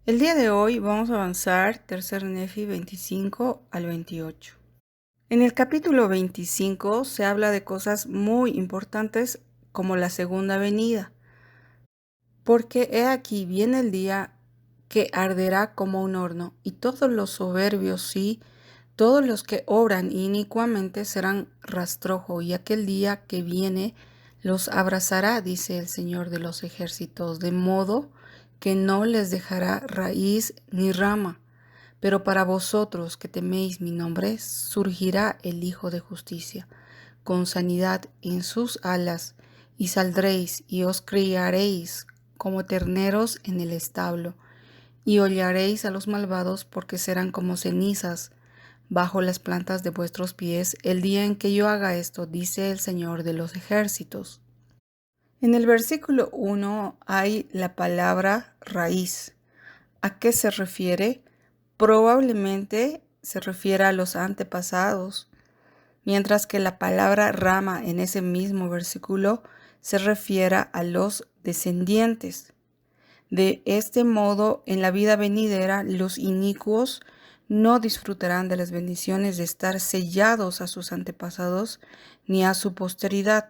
El día de hoy vamos a avanzar tercer Nefi 25 al 28. En el capítulo 25 se habla de cosas muy importantes como la segunda venida, porque he aquí viene el día que arderá como un horno, y todos los soberbios, sí, todos los que obran inicuamente serán rastrojo, y aquel día que viene los abrazará, dice el Señor de los ejércitos, de modo que no les dejará raíz ni rama. Pero para vosotros que teméis mi nombre, surgirá el Hijo de Justicia, con sanidad en sus alas, y saldréis y os criaréis como terneros en el establo, y hollaréis a los malvados porque serán como cenizas bajo las plantas de vuestros pies el día en que yo haga esto, dice el Señor de los ejércitos. En el versículo 1 hay la palabra raíz. ¿A qué se refiere? Probablemente se refiere a los antepasados, mientras que la palabra rama en ese mismo versículo se refiere a los descendientes. De este modo, en la vida venidera, los inicuos no disfrutarán de las bendiciones de estar sellados a sus antepasados ni a su posteridad.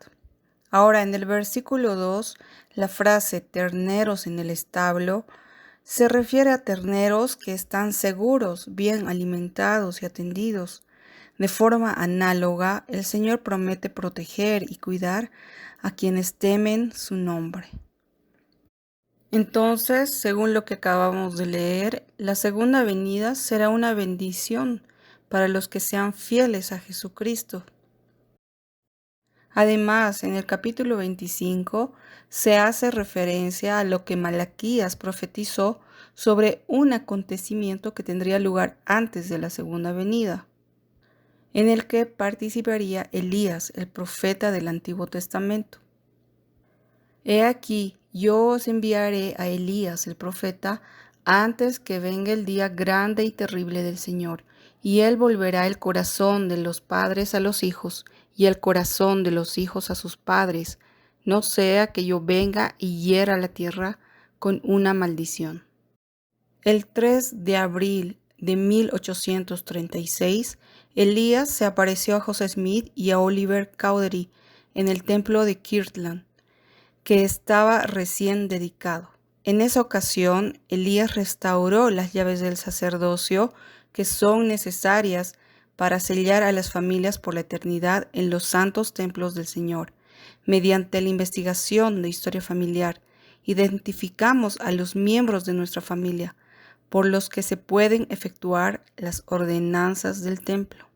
Ahora, en el versículo 2, la frase terneros en el establo se refiere a terneros que están seguros, bien alimentados y atendidos. De forma análoga, el Señor promete proteger y cuidar a quienes temen su nombre. Entonces, según lo que acabamos de leer, la segunda venida será una bendición para los que sean fieles a Jesucristo. Además, en el capítulo 25 se hace referencia a lo que Malaquías profetizó sobre un acontecimiento que tendría lugar antes de la segunda venida, en el que participaría Elías, el profeta del Antiguo Testamento. He aquí, yo os enviaré a Elías, el profeta, antes que venga el día grande y terrible del Señor, y él volverá el corazón de los padres a los hijos, y el corazón de los hijos a sus padres, no sea que yo venga y hiera la tierra con una maldición. El 3 de abril de 1836, Elías se apareció a José Smith y a Oliver Cowdery en el templo de Kirtland, que estaba recién dedicado. En esa ocasión, Elías restauró las llaves del sacerdocio que son necesarias para sellar a las familias por la eternidad en los santos templos del Señor. Mediante la investigación de historia familiar, identificamos a los miembros de nuestra familia, por los que se pueden efectuar las ordenanzas del templo.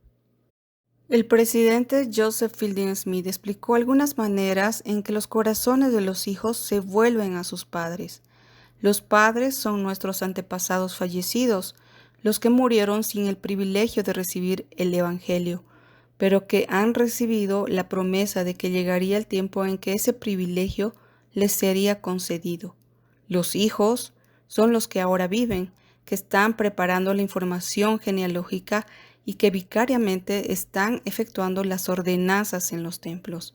El presidente Joseph Fielding Smith explicó algunas maneras en que los corazones de los hijos se vuelven a sus padres. Los padres son nuestros antepasados fallecidos, los que murieron sin el privilegio de recibir el Evangelio, pero que han recibido la promesa de que llegaría el tiempo en que ese privilegio les sería concedido. Los hijos son los que ahora viven, que están preparando la información genealógica y que vicariamente están efectuando las ordenanzas en los templos.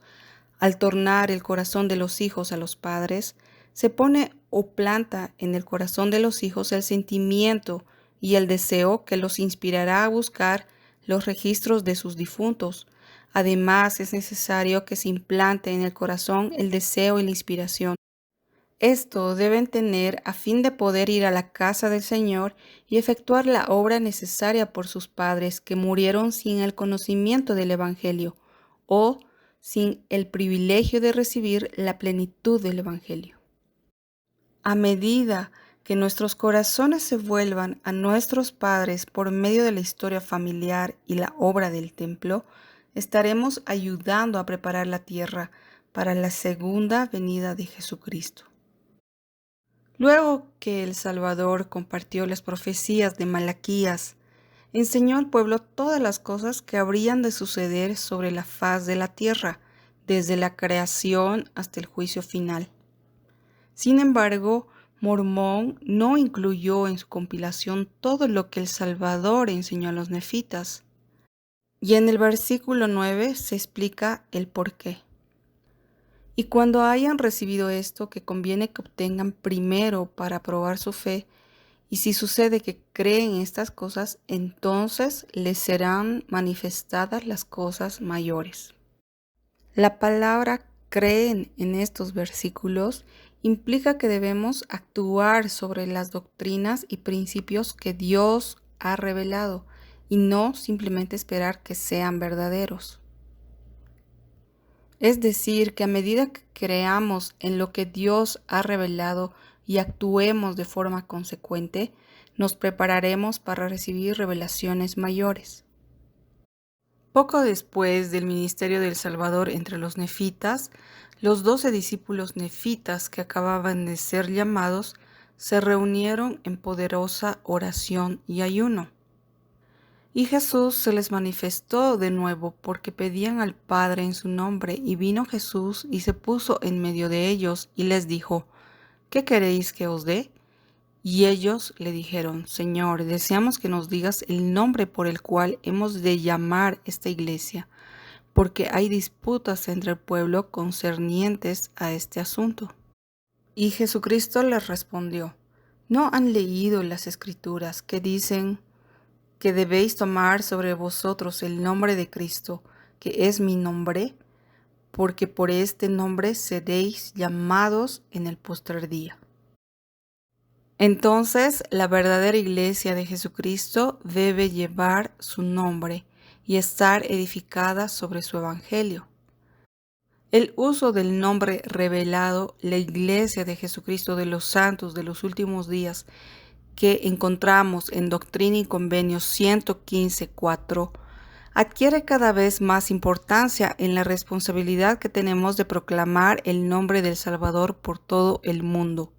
Al tornar el corazón de los hijos a los padres, se pone o planta en el corazón de los hijos el sentimiento y el deseo que los inspirará a buscar los registros de sus difuntos. Además, es necesario que se implante en el corazón el deseo y la inspiración. Esto deben tener a fin de poder ir a la casa del Señor y efectuar la obra necesaria por sus padres que murieron sin el conocimiento del Evangelio o sin el privilegio de recibir la plenitud del Evangelio. A medida que nuestros corazones se vuelvan a nuestros padres por medio de la historia familiar y la obra del templo, estaremos ayudando a preparar la tierra para la segunda venida de Jesucristo. Luego que el Salvador compartió las profecías de Malaquías, enseñó al pueblo todas las cosas que habrían de suceder sobre la faz de la tierra, desde la creación hasta el juicio final. Sin embargo, Mormón no incluyó en su compilación todo lo que el Salvador enseñó a los nefitas. Y en el versículo 9 se explica el porqué. Y cuando hayan recibido esto que conviene que obtengan primero para probar su fe, Y si sucede que creen estas cosas, entonces les serán manifestadas las cosas mayores. La palabra creen en estos versículos implica que debemos actuar sobre las doctrinas y principios que Dios ha revelado y no simplemente esperar que sean verdaderos. Es decir, que a medida que creamos en lo que Dios ha revelado y actuemos de forma consecuente, nos prepararemos para recibir revelaciones mayores. Poco después del ministerio del Salvador entre los nefitas, los 12 discípulos nefitas que acababan de ser llamados se reunieron en poderosa oración y ayuno. Y Jesús se les manifestó de nuevo porque pedían al Padre en su nombre, y vino Jesús y se puso en medio de ellos y les dijo: ¿Qué queréis que os dé? Y ellos le dijeron: Señor, deseamos que nos digas el nombre por el cual hemos de llamar esta iglesia, porque hay disputas entre el pueblo concernientes a este asunto. Y Jesucristo les respondió: ¿No han leído las Escrituras que dicen que debéis tomar sobre vosotros el nombre de Cristo, que es mi nombre? Porque por este nombre seréis llamados en el postrer día. Entonces, la verdadera iglesia de Jesucristo debe llevar su nombre y estar edificada sobre su evangelio. El uso del nombre revelado, la iglesia de Jesucristo de los santos de los últimos días, que encontramos en Doctrina y Convenios 115.4, adquiere cada vez más importancia en la responsabilidad que tenemos de proclamar el nombre del Salvador por todo el mundo.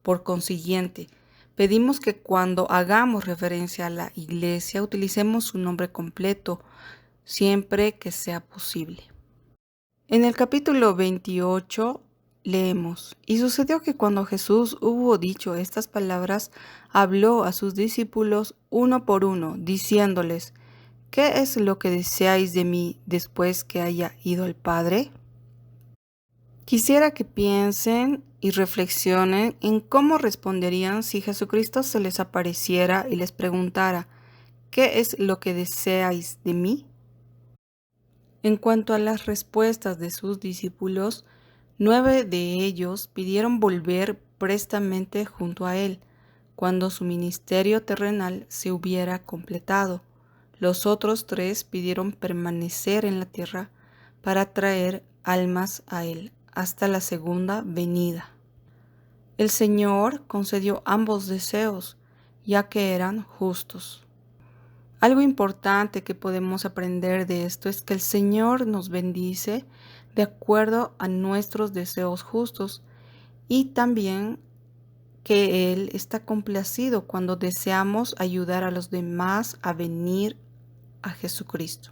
Por consiguiente, pedimos que cuando hagamos referencia a la iglesia utilicemos su nombre completo, siempre que sea posible. En el capítulo 28 leemos: Y sucedió que cuando Jesús hubo dicho estas palabras, habló a sus discípulos uno por uno, diciéndoles: ¿Qué es lo que deseáis de mí después que haya ido al Padre? Quisiera que piensen y reflexionen en cómo responderían si Jesucristo se les apareciera y les preguntara: ¿Qué es lo que deseáis de mí? En cuanto a las respuestas de sus discípulos, 9 de ellos pidieron volver prestamente junto a él, cuando su ministerio terrenal se hubiera completado. Los otros 3 pidieron permanecer en la tierra para traer almas a él hasta la segunda venida. El Señor concedió ambos deseos, ya que eran justos. Algo importante que podemos aprender de esto es que el Señor nos bendice de acuerdo a nuestros deseos justos, y también que Él está complacido cuando deseamos ayudar a los demás a venir a Jesucristo.